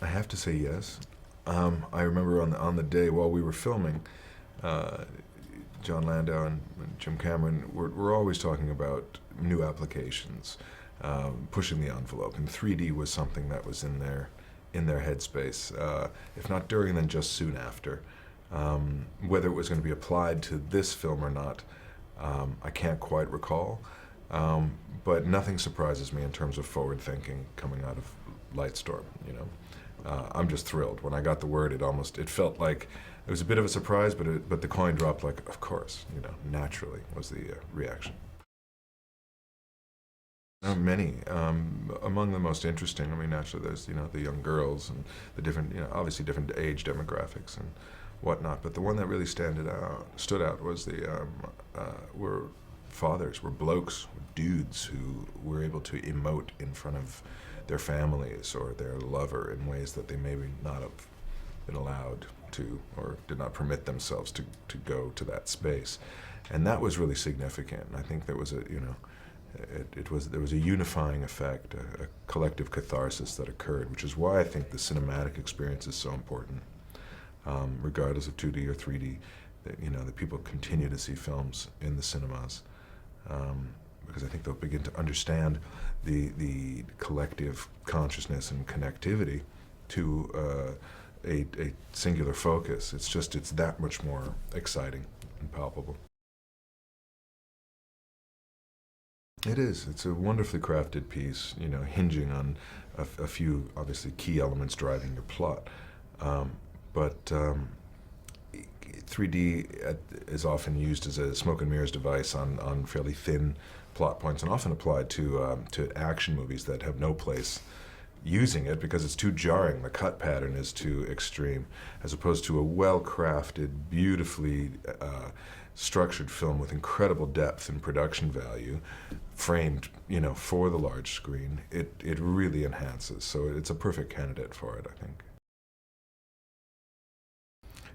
I have to say yes. I remember on the day while we were filming, uh, John Landau and Jim Cameron were always talking about new applications, pushing the envelope, and 3D was something that was in their headspace. If not during, then just soon after. Whether it was going to be applied to this film or not, I can't quite recall. But nothing surprises me in terms of forward thinking coming out of Lightstorm. I'm just thrilled. When I got the word, it felt like it was a bit of a surprise, but the coin dropped like, of course, naturally was the reaction. Many. Among the most interesting, I mean, naturally there's, the young girls and the different, obviously different age demographics and whatnot, but the one that really stood out was were fathers, were blokes, dudes who were able to emote in front of their families or their lover in ways that they maybe not have been allowed to, or did not permit themselves to go to that space. And that was really significant. And I think there was there was a unifying effect, a collective catharsis that occurred, which is why I think the cinematic experience is so important. Regardless of 2D or 3D, that people continue to see films in the cinemas, because I think they'll begin to understand the collective consciousness and connectivity to a singular focus. It's that much more exciting and palpable. It is. It's a wonderfully crafted piece, hinging on a few, obviously, key elements driving your plot. But 3D is often used as a smoke and mirrors device on fairly thin plot points, and often applied to action movies that have no place using it because it's too jarring. The cut pattern is too extreme, as opposed to a well-crafted, beautifully structured film with incredible depth and production value, framed, for the large screen. It really enhances. So it's a perfect candidate for it, I think.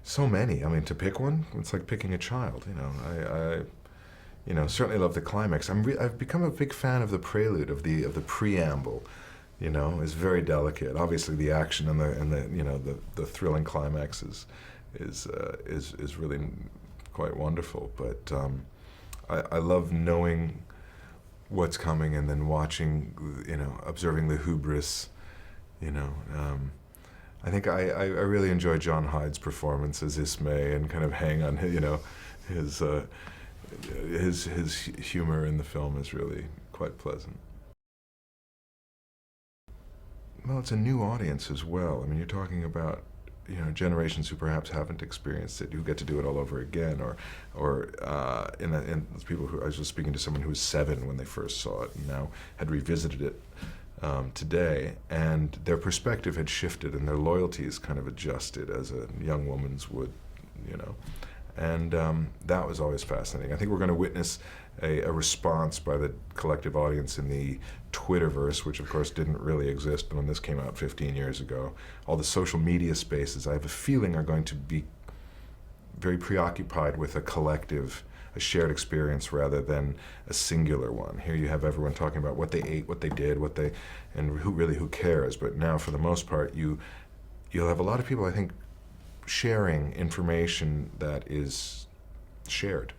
So many. I mean, to pick one, it's like picking a child. I certainly love the climax. I've become a big fan of the prelude, of the preamble. Is very delicate. Obviously, the action and the thrilling climax is really quite wonderful. But I love knowing what's coming and then watching, observing the hubris. I think I really enjoy John Hyde's performance as Ismay, and kind of hang on his humor in the film is really quite pleasant. Well, it's a new audience as well. I mean, you're talking about generations who perhaps haven't experienced it, who get to do it all over again, in people who I was just speaking to someone who was 7 when they first saw it and now had revisited it today, and their perspective had shifted and their loyalties kind of adjusted as a young woman's would, and that was always fascinating. I think we're going to witness a response by the collective audience in the Twitterverse, which of course didn't really exist when this came out 15 years ago. All the social media spaces, I have a feeling, are going to be very preoccupied with a shared experience rather than a singular one. Here you have everyone talking about what they ate, what they did, and who cares. But now, for the most part, you'll have a lot of people, I think, sharing information that is shared.